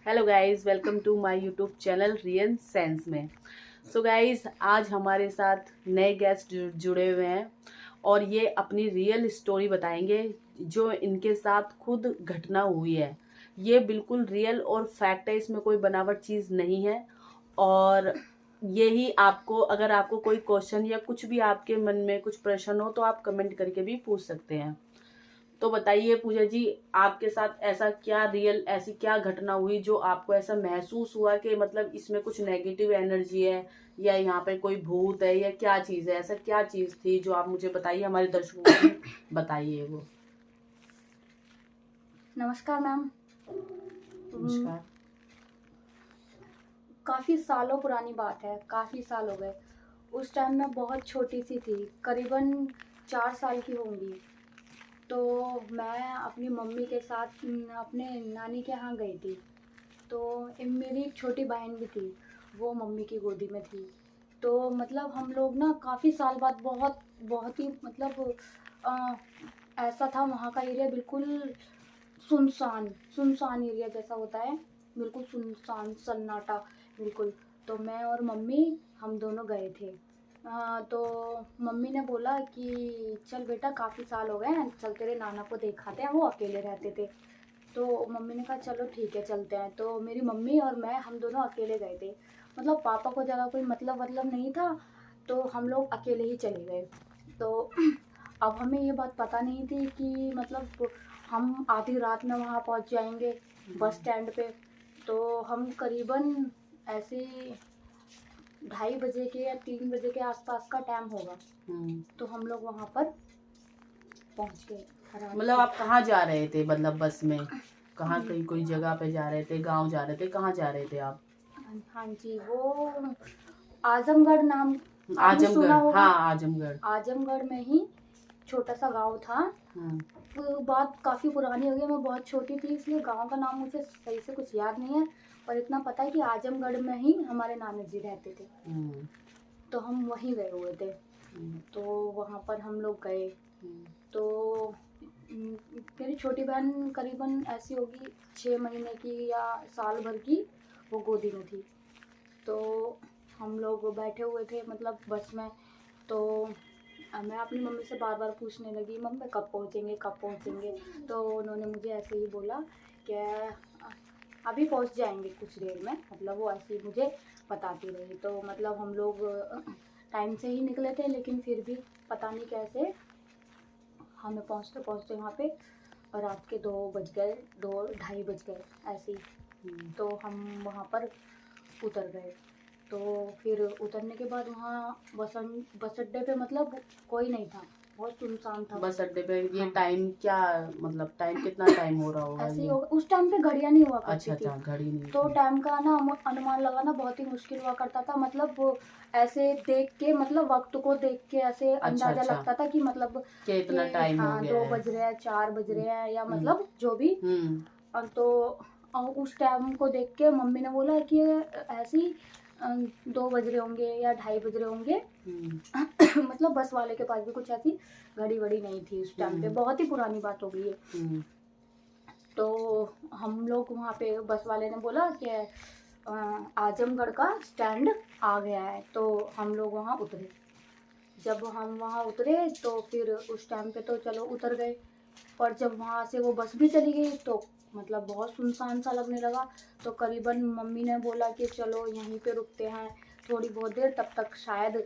Hello guys, welcome to my YouTube channel real sense में। So guys, आज हमारे साथ नए गेस्ट जुड़े हुए हैं और ये अपनी रियल स्टोरी बताएंगे जो इनके साथ खुद घटना हुई है। ये बिल्कुल रियल और फैक्ट है, इसमें कोई बनावट चीज़ नहीं है। और यही आपको, अगर आपको कोई क्वेश्चन या कुछ भी आपके मन में कुछ प्रश्न हो तो आप कमेंट करके भी पूछ सकते हैं। तो बताइए पूजा जी, आपके साथ ऐसा क्या ऐसी क्या घटना हुई जो आपको ऐसा महसूस हुआ कि मतलब इसमें कुछ नेगेटिव एनर्जी है या यहाँ पे कोई भूत है या क्या चीज है? ऐसा क्या चीज थी जो आप मुझे बताइए, हमारे दर्शकों को भी बताइए वो। नमस्कार मैम। नमस्कार। काफ़ी सालों पुरानी बात है, काफ़ी साल हो गए। उस टाइम मैं बहुत छोटी सी थी, करीबन 4 साल की होंगी। तो मैं अपनी मम्मी के साथ अपने नानी के यहाँ गई थी। तो मेरी एक छोटी बहन भी थी, वो मम्मी की गोदी में थी। तो मतलब हम लोग ना काफ़ी साल बाद बहुत बहुत ही मतलब अ, ऐसा था, वहाँ का एरिया बिल्कुल सुनसान सुनसान एरिया जैसा होता है, बिल्कुल सुनसान सन्नाटा बिल्कुल। तो मैं और मम्मी हम दोनों गए थे। तो मम्मी ने बोला कि चल बेटा, काफ़ी साल हो गए हैं, चल तेरे नाना को दिखाते हैं, वो अकेले रहते थे। तो मम्मी ने कहा चलो ठीक है चलते हैं। तो मेरी मम्मी और मैं हम दोनों अकेले गए थे। मतलब पापा को ज़्यादा कोई मतलब नहीं था, तो हम लोग अकेले ही चले गए। तो अब हमें ये बात पता नहीं थी कि मतलब हम आधी रात में वहाँ पहुँच जाएंगे बस स्टैंड पे। तो हम करीबन ऐसे 2:30 बजे के या 3 बजे के आसपास का टाइम होगा। तो हम लोग वहाँ पर पहुँच गए। मतलब आप कहाँ जा रहे थे? मतलब बस में कहाँ, कहीं कोई जगह पे जा रहे थे, गांव जा रहे थे, कहाँ जा रहे थे आप? हाँ जी, वो आजमगढ़ नाम आपने आजमगढ़, सुना होगा। हाँ आजमगढ़। आजमगढ़ में ही छोटा सा गांव था। वो बात काफ़ी पुरानी हो गई, मैं बहुत छोटी थी इसलिए गांव का नाम मुझे सही से कुछ याद नहीं है, पर इतना पता है कि आजमगढ़ में ही हमारे नाना जी रहते थे। तो हम वहीं गए हुए थे। तो वहाँ पर हम लोग गए। तो मेरी छोटी बहन करीबन ऐसी होगी 6 महीने की या साल भर की, वो गोदी में थी। तो हम लोग बैठे हुए थे मतलब बस में। तो मैं अपनी मम्मी से बार बार पूछने लगी, मम्मी कब पहुँचेंगे कब पहुँचेंगे। तो उन्होंने मुझे ऐसे ही बोला कि अभी पहुँच जाएंगे कुछ देर में, मतलब वो ऐसे ही मुझे बताती रही। तो मतलब हम लोग टाइम से ही निकले थे, लेकिन फिर भी पता नहीं कैसे हमें पहुँचते पहुँचते वहाँ पे रात के 2 बज गए, 2 ढाई बज गए ऐसे ही। तो हम वहाँ पर उतर गए। तो फिर उतरने के बाद वहाँ बस अड्डे पे मतलब कोई नहीं था, बहुत सुनसान था बस अड्डे पे ये हाँ। टाइम क्या, मतलब टाइम कितना टाइम हो रहा होगा ऐसे ही ये? होगा, उस टाइम पे घड़ियाँ नहीं हुआ करती अच्छा, थी। घड़ी नहीं तो थी। टाइम का ना अनुमान लगाना बहुत ही मुश्किल हुआ करता था। मतलब वो ऐसे देख के, मतलब वक्त को देख के ऐसे अच्छा अंदाजा अच्छा, लगता था कि मतलब कि इतना कि टाइम हो हाँ गया 2 है। बज रहे हैं, 4 बज रहे हैं, या हम्म मतलब जो भी। तो उस टाइम को देख के मम्मी ने बोला कि ऐसे ही 2 बज रहे होंगे या 2:30 बज रहे होंगे। मतलब बस वाले के पास भी कुछ ऐसी घड़ी वड़ी नहीं थी उस टाइम पे, बहुत ही पुरानी बात हो गई है। तो हम लोग वहाँ पे बस वाले ने बोला कि आजमगढ़ का स्टैंड आ गया है। तो हम लोग वहाँ उतरे। जब हम वहाँ उतरे तो फिर उस टाइम पे तो चलो उतर गए, पर जब वहाँ से वो बस भी चली गई तो मतलब बहुत सुनसान सा लगने लगा। तो करीबन मम्मी ने बोला कि चलो यहीं पे रुकते हैं थोड़ी बहुत देर, तब तक शायद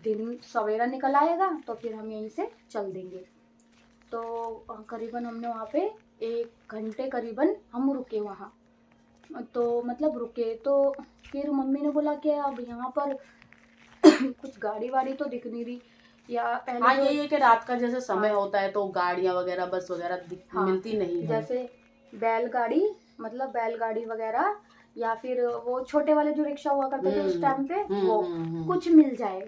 दिन सवेरा निकल आएगा तो फिर हम यहीं से चल देंगे। तो करीबन हमने वहाँ पे 1 घंटे करीबन हम रुके वहाँ। तो मतलब रुके तो फिर मम्मी ने बोला कि अब यहाँ पर कुछ गाड़ी वाड़ी तो दिख नहीं रही, या पहले हाँ, तो यही है कि रात का जैसे समय हाँ होता है तो गाड़ियाँ वगैरह, बस वगैरह हाँ, मिलती नहीं है। जैसे बैलगाड़ी, मतलब बैलगाड़ी वगैरह, या फिर वो छोटे वाले जो रिक्शा हुआ करते थे उस टाइम पे, वो कुछ मिल जाए।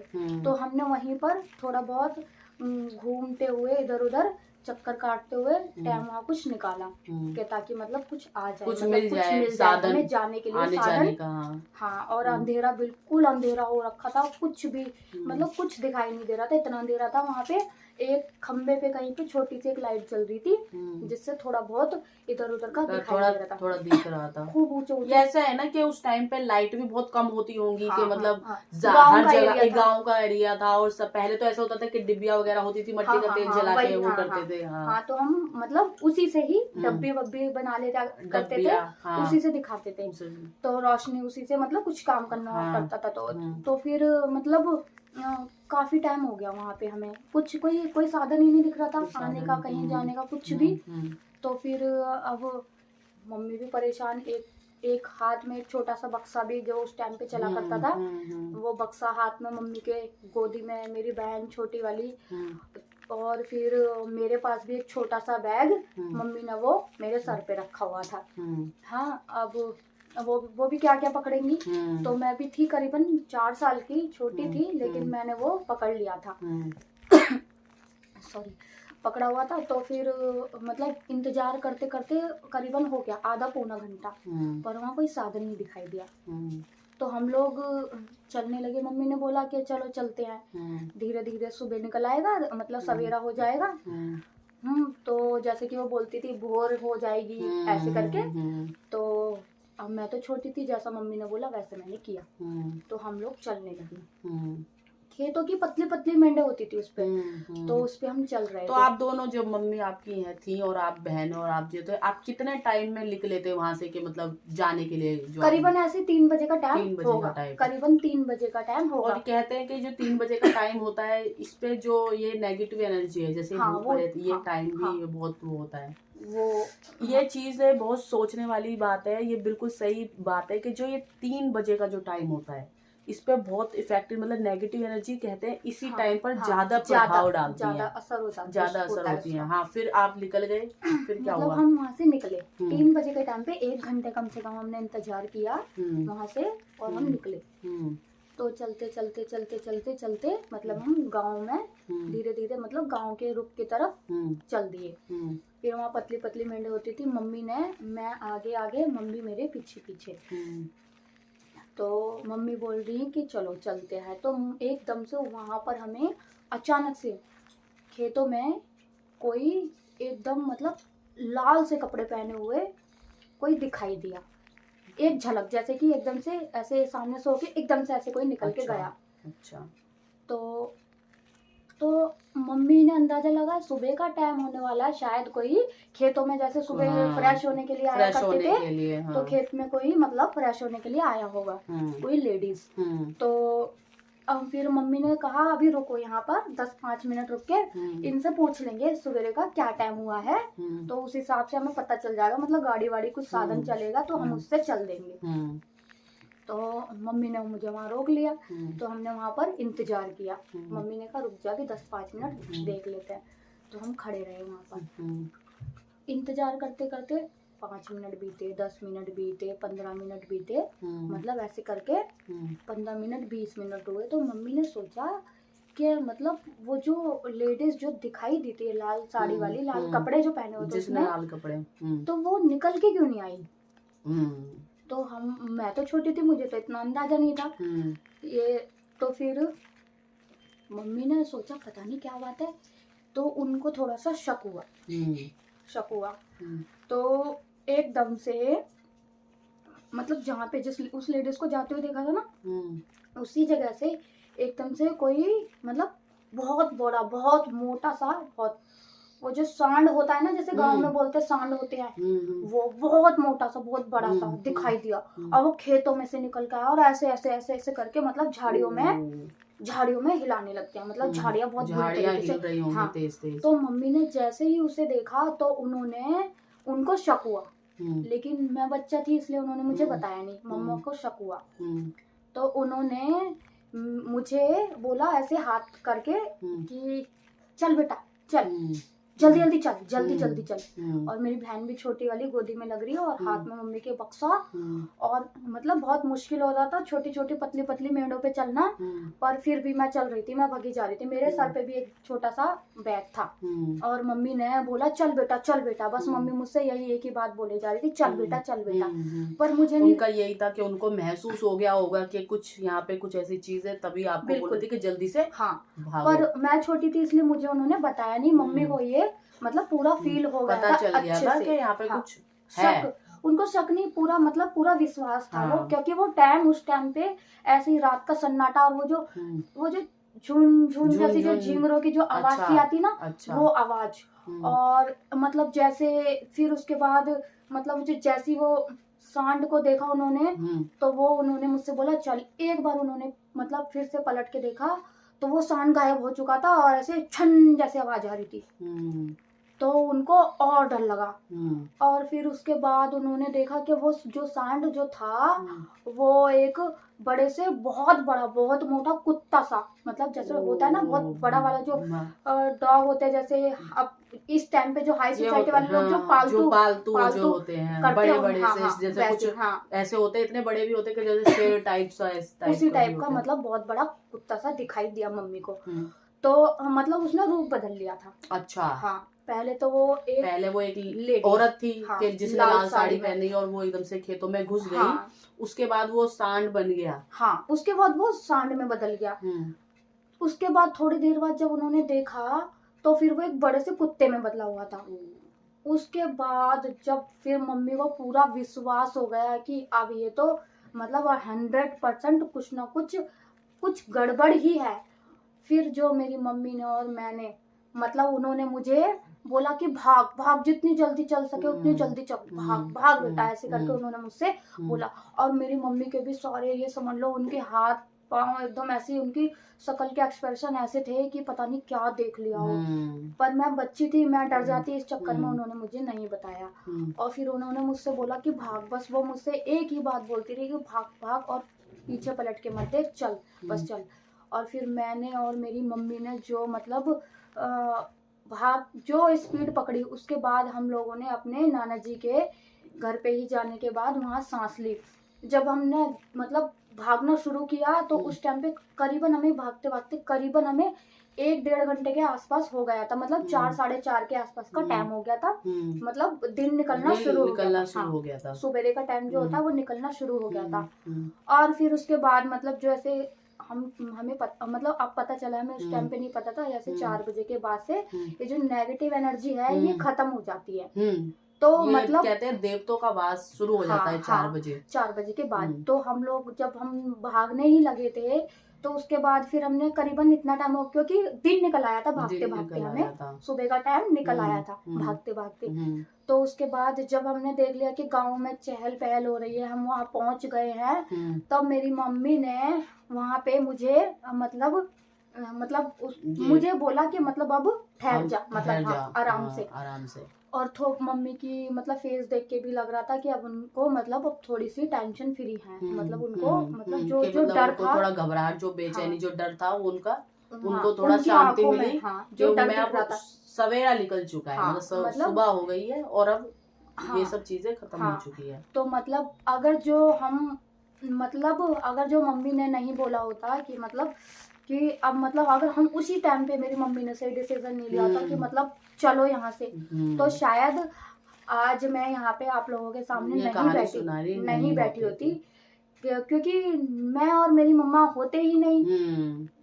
तो हमने वहीं पर थोड़ा बहुत घूमते हुए इधर उधर चक्कर काटते हुए टाइम वहाँ कुछ निकाला कि ताकि मतलब कुछ आ जाए, कुछ मतलब मिल कुछ जाए, मिल जाए साधन हमें जाने के लिए आने साधन। जाने का। हाँ, और अंधेरा, बिल्कुल अंधेरा हो रखा था, कुछ भी मतलब कुछ दिखाई नहीं दे रहा था, इतना अंधेरा था वहाँ पे एक खम्बे पे कहीं पे छोटी सी एक लाइट जल रही थी, जिससे थोड़ा बहुत इधर उधर का दिखाई दे रहा था, थोड़ा दिख रहा था। खूब ऊंचे ये ऐसा है ना कि उस टाइम पे लाइट भी बहुत कम होती होंगी, कि मतलब गाँव हर जगह गांव का एरिया था, और सब पहले तो ऐसा होता था कि डिबिया वगैरह होती थी, मट्टी का तेल जला के वो करते थे। हाँ, तो हम मतलब उसी से ही डब्बी वब्बी बना ले करते थे, उसी से दिखाते थे, तो रोशनी उसी से मतलब कुछ काम करना पड़ता था। तो फिर मतलब काफी टाइम हो गया वहाँ पे, हमें कुछ कोई साधन ही नहीं दिख रहा था आने का, कहीं जाने का, कुछ भी। तो फिर अब मम्मी भी परेशान, एक हाथ में एक छोटा सा बक्सा भी जो उस टाइम पे चला करता था, वो बक्सा हाथ में, मम्मी के गोदी में मेरी बहन छोटी वाली, और फिर मेरे पास भी एक छोटा सा बैग मम्मी ने वो मेरे सर पे रखा हुआ था। हाँ, अब वो भी क्या क्या पकड़ेंगी। तो मैं भी थी करीबन 4 साल की, छोटी थी, लेकिन मैंने वो पकड़ लिया था। सॉरी, पकड़ा हुआ था। तो फिर मतलब इंतजार करते करते करीबन हो गया आधा पौना घंटा, पर वहाँ कोई साधन नहीं दिखाई दिया। तो हम लोग चलने लगे, मम्मी ने बोला कि चलो चलते हैं, धीरे धीरे सुबह निकल आएगा, मतलब सवेरा हो जाएगा। तो जैसे कि वो बोलती थी भोर हो जाएगी ऐसे करके। तो अब मैं तो छोटी थी, जैसा मम्मी ने बोला वैसे मैंने किया। तो हम लोग चलने लगे, खेतों की पतली पतली मेंढे होती थी उस पे, तो उस पे हम चल रहे थे। तो आप दोनों, जो मम्मी आपकी हैं थी और आप बहन और आप जो, तो आप कितने टाइम में निकले थे वहां से कि मतलब जाने के लिए? जो करीबन ऐसे 3 बजे का टाइम होगा, करीबन 3 बजे का टाइम होगा। और कहते हैं कि जो 3 बजे का टाइम होता है, इस पे जो ये नेगेटिव एनर्जी है, जैसे ये टाइम भी बहुत वो होता है। ये चीज है, बहुत सोचने वाली बात है, ये बिल्कुल सही बात है कि जो ये 3 बजे का जो टाइम होता है, इस पे बहुत इफेक्टिव, मतलब नेगेटिव एनर्जी कहते हैं इसी टाइम पर ज्यादा प्रभाव डालती है, ज्यादा असर होती है। हाँ, फिर आप निकल गए, फिर क्या हुआ? हम वहाँ से निकले 3 बजे के टाइम पे, 1 घंटे कम से कम हमने इंतजार किया वहाँ से, और हम निकले। तो चलते चलते चलते चलते चलते मतलब हम गांव में धीरे धीरे मतलब गांव के रुख की तरफ चल दिए। फिर वहाँ पतली पतली मेंढे होती थी, मम्मी ने, मैं आगे आगे, मम्मी मेरे पीछे पीछे। तो मम्मी बोल रही है कि चलो चलते हैं। तो एकदम से वहाँ पर हमें अचानक से खेतों में कोई एकदम मतलब लाल से कपड़े पहने हुए कोई दिखाई दिया, एक झलक, जैसे कि एकदम से ऐसे सामने से होके एकदम से ऐसे कोई निकल के गया। अच्छा। तो मम्मी ने अंदाजा लगा सुबह का टाइम होने वाला है, शायद कोई खेतों में जैसे सुबह फ्रेश होने के लिए आया करते थे, तो खेत में कोई मतलब फ्रेश होने के लिए आया होगा कोई लेडीज। तो अब फिर मम्मी ने कहा अभी रुको यहाँ पर 10-5 मिनट रुक के इनसे पूछ लेंगे सवेरे का क्या टाइम हुआ है, तो उस हिसाब से हमें पता चल जाएगा, मतलब गाड़ी वाड़ी कुछ साधन चलेगा तो हम उससे चल देंगे। तो मम्मी ने मुझे वहाँ रोक लिया। तो हमने वहाँ पर इंतजार किया। मम्मी ने कहा रुक जा भी 10-5 मिनट देख लेते हैं। तो हम खड़े रहे वहाँ पर इंतजार करते करते 5 मिनट बीते, 10 मिनट बीते, 15 मिनट बीते, मतलब ऐसे करके 15 मिनट 20 मिनट हुए। तो मम्मी ने सोचा कि मतलब वो जो लेडीज जो दिखाई दी थी लाल साड़ी वाली, लाल कपड़े जो पहने होते उसने लाल कपड़े, तो वो निकल के क्यों नहीं आई? तो मैं तो छोटी थी, मुझे तो इतना अंदाजा नहीं था ये। तो फिर मम्मी ने सोचा पता नहीं क्या बात है, तो उनको थोड़ा सा शक हुआ। तो एकदम से मतलब जहाँ पे जिस उस लेडीज को जाते हुए देखा था ना, उसी जगह से एकदम से कोई मतलब बहुत बड़ा, बहुत मोटा सा, बहुत वो जो सांड होता है ना, जैसे गांव में बोलते हैं सांड होते हैं, वो बहुत मोटा सा, बहुत बड़ा सा दिखाई दिया। और वो खेतों में से निकल के आया और ऐसे ऐसे ऐसे ऐसे करके मतलब झाड़ियों में हिलाने लग गया, मतलब झाड़ियाँ बहुत बुरी तरीके से। हाँ, तो मम्मी ने जैसे ही उसे देखा तो उनको शक हुआ, लेकिन मैं बच्चा थी इसलिए उन्होंने मुझे बताया नहीं। मम्मा को शक हुआ तो उन्होंने मुझे बोला ऐसे हाथ करके कि चल बेटा चल। जल्दी जल्दी चल, जल्दी जल्दी चल। हम्म। और मेरी बहन भी छोटी वाली गोदी में लग रही है और हाथ में मम्मी के बक्सा। हम्म। और मतलब बहुत मुश्किल हो रहा था छोटी छोटी पतली पतली मेड़ों पे चलना, पर फिर भी मैं चल रही थी, मैं भगी जा रही थी। मेरे सर पे भी एक छोटा सा बैग था और मम्मी ने बोला चल बेटा चल बेटा, बस मम्मी मुझसे यही एक ही बात बोले जा रही थी, चल बेटा चल बेटा। पर मुझे नहीं, उनका यही था कि उनको महसूस हो गया होगा कि कुछ यहाँ पे कुछ ऐसी चीज है, तभी आपको बोल रही थी कि जल्दी से हाँ भागो। पर मैं छोटी थी इसलिए मुझे उन्होंने बताया नहीं। मम्मी को ये मतलब पूरा फील हो गया पता था, चल गया था कि यहाँ पे हाँ, कुछ है। उनको शक नहीं, पूरा मतलब पूरा विश्वास था। हाँ। वो क्योंकि वो टाइम उस टाइम पे ऐसे ही रात का सन्नाटा और वो जो झुन झुन जैसी जो झिंगरों की जो आवाज सी आती ना, वो आवाज। और मतलब जैसे फिर उसके बाद मतलब जैसी वो सांड को देखा उन्होंने, तो वो उन्होंने मुझसे बोला चल। एक बार उन्होंने मतलब फिर से पलट के देखा तो वो सांड गायब हो चुका था और ऐसे छन जैसे आवाज आ रही थी। तो उनको और डर लगा। और फिर उसके बाद उन्होंने देखा कि वो जो सांड जो था वो एक बड़े से बहुत बड़ा बहुत मोटा कुत्ता सा, मतलब जैसे होता है ना बहुत बड़ा वाला जो डॉग होते हैं, जैसे अब इस टाइम पे जो हाई सोसाइटी वाले लोग जो पालतू जो होते हैं बड़े बड़े से, जैसे कुछ ऐसे होते हैं, इतने बड़े भी होते हैं कि जैसे शेर टाइप सा, उसी टाइप का मतलब बहुत बड़ा कुत्ता सा दिखाई दिया मम्मी को। तो मतलब उसने रूप बदल लिया था। अच्छा। हाँ, पहले वो एक औरत थी कि जिसने लाल साड़ी पहनी और वो एकदम से खेतों में घुस गई। उसके बाद वो सांड बन गया। हाँ, उसके बाद वो सांड में बदल गया। उसके बाद थोड़ी देर बाद जब उन्होंने देखा तो फिर वो एक बड़े से कुत्ते में बदला हुआ था। उसके बाद जब फिर मम्मी को पूरा विश्वास हो गया कि अब ये तो मतलब 100% कुछ ना कुछ गड़बड़ ही है। फिर जो मेरी मम्मी ने और मैंने मतलब उन्होंने मुझे बोला कि भाग भाग, जितनी जल्दी चल सके उतनी जल्दी चल, भाग भाग बेटा, ऐसे करके उन्होंने मुझसे बोला। और मेरी मम्मी के भी सारे, ये समझ लो उनके हाथ पाँव एकदम ऐसे, उनकी शक्ल के एक्सप्रेशन ऐसे थे कि पता नहीं क्या देख लिया हो। पर मैं बच्ची थी, मैं डर जाती, इस चक्कर में उन्होंने मुझे नहीं बताया। और फिर उन्होंने मुझसे बोला कि भाग, बस वो मुझसे एक ही बात बोलती रही कि भाग भाग और पीछे पलट के मत देख, चल बस चल। और फिर मैंने और मेरी मम्मी ने जो मतलब जो स्पीड पकड़ी, उसके बाद हम लोगों ने अपने नाना जी के घर पे ही जाने के बाद वहाँ सांस ली। जब हमने मतलब भागना शुरू किया तो उस टाइम पे करीबन हमें भागते भागते करीबन हमें 1-1.5 घंटे के आसपास हो गया था। मतलब 4 साढ़े 4 के आसपास का टाइम हो गया था। मतलब दिन निकलना शुरू हो गया था। सुबह का टाइम जो होता है वो निकलना शुरू हो गया था। और फिर उसके बाद मतलब जो ऐसे हमें मतलब अब पता चला, हमें उस टाइम पे नहीं पता था, जैसे 4 बजे के बाद से ये जो नेगेटिव एनर्जी है ये खत्म हो जाती है। तो मतलब कहते हैं देवताओं का वास शुरू हो जाता है 4 बजे के बाद। तो हम लोग जब हम भागने ही लगे थे तो उसके बाद फिर हमने करीबन इतना टाइम हो, क्योंकि दिन निकल आया था भागते भागते, हमें सुबह का टाइम निकल आया था भागते भागते। तो उसके बाद जब हमने देख लिया कि गांव में चहल पहल हो रही है, हम वहाँ पहुँच गए हैं, तब मेरी मम्मी ने वहाँ पे मुझे मतलब मुझे बोला कि मतलब अब ठहर जा, मतलब आराम से। और मम्मी की मतलब फेस देख के भी लग रहा था कि अब उनको मतलब अब थोड़ी सी टेंशन फ्री है। मतलब उनको मतलब जो डर था, थोड़ा घबराहट, जो बेचैनी जो डर था वो उनको थोड़ा शांति मिली। जो डर दिख रहा था सवेरा निकल चुका है, मतलब सुबह हो गई है और अब ये सब चीजें खत्म हो चुकी है। तो मतलब अगर जो मम्मी ने नहीं बोला होता कि मतलब कि अब मतलब अगर हम उसी टाइम पे मेरी मम्मी ने सही डिसीजन नहीं लिया होता कि मतलब चलो यहाँ से, तो शायद आज मैं यहाँ पे आप लोगों के सामने नहीं बैठी होती, क्योंकि मैं और मेरी मम्मा होते ही नहीं।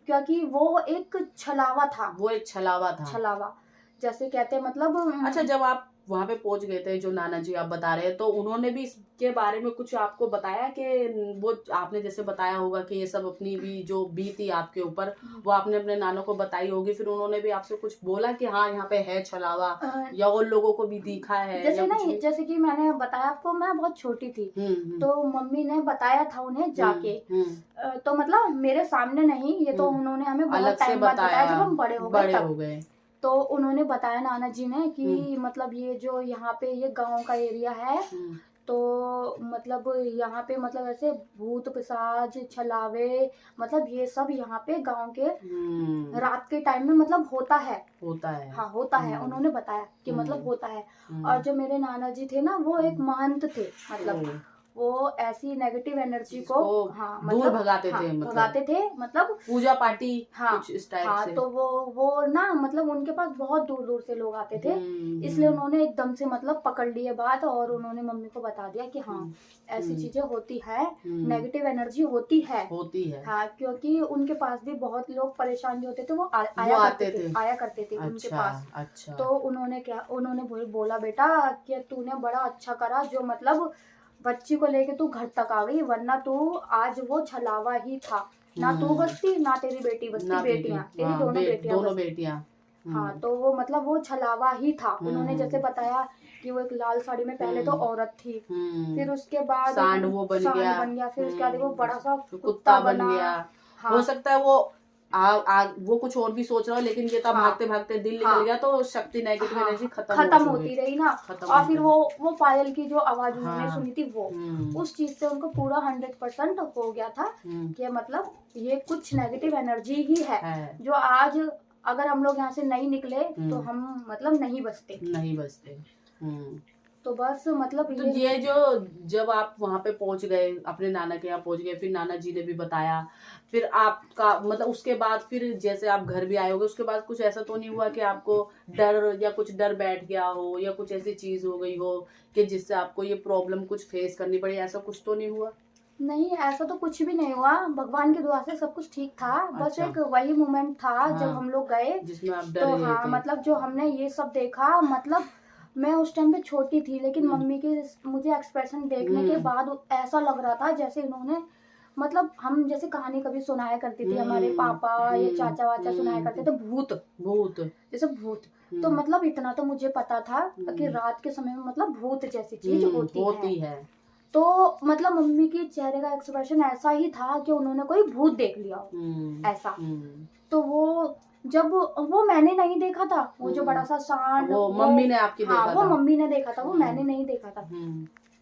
क्योंकि वो एक छलावा था, जैसे कहते हैं मतलब। अच्छा, जब आप वहाँ पे पहुंच गए थे, जो नाना जी आप बता रहे हैं, तो उन्होंने भी इसके बारे में कुछ आपको बताया कि वो आपने जैसे बताया होगा कि ये सब अपनी भी जो बीती आपके ऊपर वो आपने अपने नानों को बताई होगी, फिर उन्होंने भी आपसे कुछ बोला कि हाँ यहाँ पे है छलावा या और लोगों को भी दिखा है? जैसे कि मैंने बताया आपको, मैं बहुत छोटी थी तो मम्मी ने बताया था उन्हें जाके, तो मतलब मेरे सामने नहीं, ये तो उन्होंने हमें बहुत टाइम बाद बताया जब हम बड़े हो गए। तो उन्होंने बताया नाना जी ने कि मतलब ये जो यहाँ पे ये गांव का एरिया है, तो मतलब यहाँ पे मतलब ऐसे भूत पिशाच छलावे मतलब ये सब यहाँ पे गांव के रात के टाइम में मतलब होता है। हाँ होता है, उन्होंने बताया कि मतलब होता है। और जो मेरे नाना जी थे ना वो एक महंत थे, मतलब वो ऐसी नेगेटिव एनर्जी को हाँ दूर मतलब भगाते थे, भगाते थे, मतलब पूजा पाठी हाँ कुछ इस टाइप हाँ से। तो वो ना मतलब उनके पास बहुत दूर दूर से लोग आते थे, इसलिए उन्होंने एकदम से मतलब पकड़ लिए बात और उन्होंने मम्मी को बता दिया कि हाँ ऐसी चीजें होती है, नेगेटिव एनर्जी होती है हाँ, क्योंकि उनके पास भी बहुत लोग परेशान जो होते थे वो आया करते थे उनके पास। अच्छा। तो उन्होंने बोला बेटा कि तूने बड़ा अच्छा करा जो मतलब बच्ची को लेके तू घर तक आ गई, वरना तू आज वो छलावा ही था, ना तू बचती ना तेरी बेटी बचती, बेटियां तेरी दोनों बेटियां हाँ तो वो मतलब वो छलावा ही था। उन्होंने जैसे बताया कि वो एक लाल साड़ी में पहले तो औरत थी, फिर उसके बाद सांड बन गया, फिर उसके बाद वो बड़ा सा कुत्ता बन गया। हाँ। हो सकता है वो वो कुछ और भी सोच रहा हो, लेकिन ये तो भागते भागते दिल निकल गया तो शक्ति नेगेटिव एनर्जी खत्म होती रही ना। और फिर वो पायल की जो आवाज उन्होंने सुनी थी वो उस चीज से उनको पूरा 100% हो गया था कि मतलब ये कुछ नेगेटिव एनर्जी ही है जो आज अगर हम लोग यहाँ से नहीं निकले तो हम मतलब नहीं बचते। तो बस मतलब तो ये जो जब आप वहाँ पे पहुंच गए, अपने नाना के यहाँ पहुंच गए, फिर नाना जी ने भी बताया, फिर आपका मतलब उसके बाद फिर जैसे आप घर भी आए होगे, उसके बाद कुछ ऐसा तो नहीं हुआ कि आपको डर या कुछ डर बैठ गया हो या कुछ ऐसी चीज हो गई हो कि जिससे आपको ये प्रॉब्लम कुछ फेस करनी पड़ी, ऐसा कुछ तो नहीं हुआ? नहीं, ऐसा तो कुछ भी नहीं हुआ, भगवान की दुआ से सब कुछ ठीक था। बस एक वही मोमेंट था जब हम लोग गए जिसमें आप डर तो गए हाँ थे। मतलब जो हमने ये सब देखा, मतलब मैं उस टाइम पे छोटी थी लेकिन मम्मी के मुझे एक्सप्रेशन देखने के बाद ऐसा लग रहा था जैसे इन्होंने मतलब हम जैसे कहानी कभी सुनाया करती थी, हमारे पापा या चाचा वाचा सुनाया करते थे भूत जैसे भूत। तो मतलब इतना तो मुझे पता था कि रात के समय में मतलब भूत जैसी चीज होती है। तो मतलब मम्मी की चेहरे का एक्सप्रेशन ऐसा ही था कि उन्होंने कोई भूत देख लिया ऐसा। तो वो जब वो मैंने नहीं देखा था, वो जो बड़ा सा सांड वो मम्मी ने आपकी देखा था। वो मम्मी ने देखा था, वो मैंने नहीं देखा था।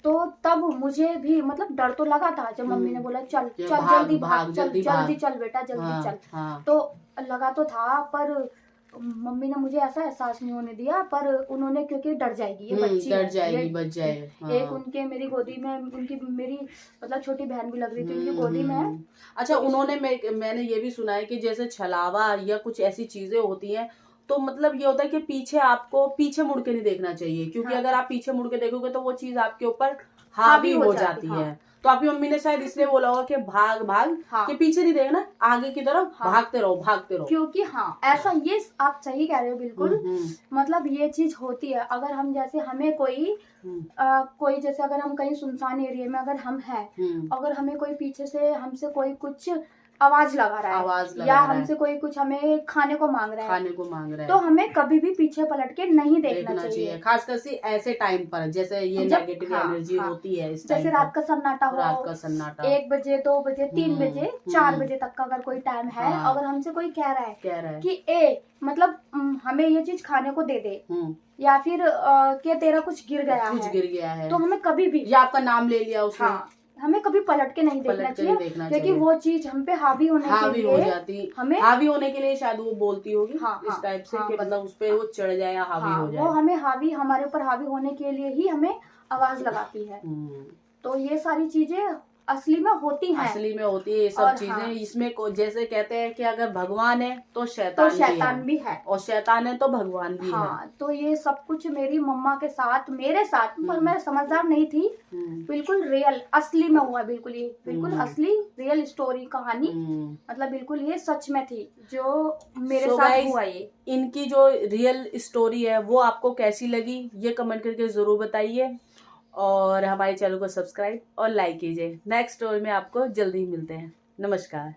तो तब मुझे भी मतलब डर तो लगा था जब मम्मी ने बोला चल जल्दी भाग, जल्दी चल बेटा जल्दी चल। तो लगा तो था, पर मम्मी ने मुझे ऐसा एहसास नहीं होने दिया, पर उन्होंने क्योंकि डर जाएगी ये बच्ची डर जाएगी बच जाए। एक उनके मेरी गोदी में मेरी मतलब छोटी बहन भी लग रही थी उनकी गोदी में। अच्छा, उन्होंने मैंने ये भी सुना है कि जैसे छलावा या कुछ ऐसी चीजें होती हैं तो मतलब ये होता है कि पीछे आपको पीछे मुड़ के नहीं देखना चाहिए, क्योंकि अगर आप पीछे मुड़ के देखोगे तो वो चीज आपके ऊपर हावी हो जाती है। तो आपकी मम्मी ने शायद इसलिए बोला होगा कि भाग कि पीछे नहीं देखना, आगे की तरफ भागते रहो। क्योंकि ऐसा ये आप सही कह रहे हो बिल्कुल। मतलब ये चीज होती है, अगर हम जैसे हमें कोई जैसे अगर हम कहीं सुनसान एरिया में अगर हम हैं, अगर हमें कोई पीछे से हमसे कोई कुछ आवाज लगा रहा है या हमसे कोई कुछ हमें खाने को मांग रहा है तो हमें कभी भी पीछे पलट के नहीं देखना चाहिए, खासकर से ऐसे टाइम पर जैसे ये नेगेटिव एनर्जी होती है। जैसे रात का सन्नाटा हो, 1 बजे 2 बजे 3 बजे 4 बजे तक का अगर कोई टाइम है, अगर हमसे कोई कह रहा है कि मतलब हमें ये चीज खाने को दे दे या फिर कि तेरा कुछ गिर गया है तो हमें कभी भी या आपका नाम ले लिया उसने, हमें कभी पलट के नहीं देखना चाहिए, क्योंकि वो चीज हम पे हावी होने के लिए हमें हावी होने के लिए शायद वो बोलती होगी इस टाइप से कि मतलब उस पे वो चढ़ जाए या हावी हो जाए। वो हमें हमारे ऊपर हावी होने के लिए ही हमें आवाज लगाती है। तो ये सारी चीजें असली में होती है ये सब चीजें। इसमें जैसे कहते हैं कि अगर भगवान है तो शैतान भी है और शैतान है तो भगवान भी है। तो ये सब कुछ मेरी मम्मा के साथ मेरे साथ, पर मैं समझदार नहीं थी, बिल्कुल रियल असली में हुआ, बिल्कुल असली रियल स्टोरी कहानी, मतलब बिल्कुल ये सच में थी जो मेरे साथ हुआ। ये इनकी जो रियल स्टोरी है वो आपको कैसी लगी ये कमेंट करके जरूर बताइए, और हमारे चैनल को सब्सक्राइब और लाइक कीजिए। नेक्स्ट स्टोरी में आपको जल्दी ही मिलते हैं। नमस्कार।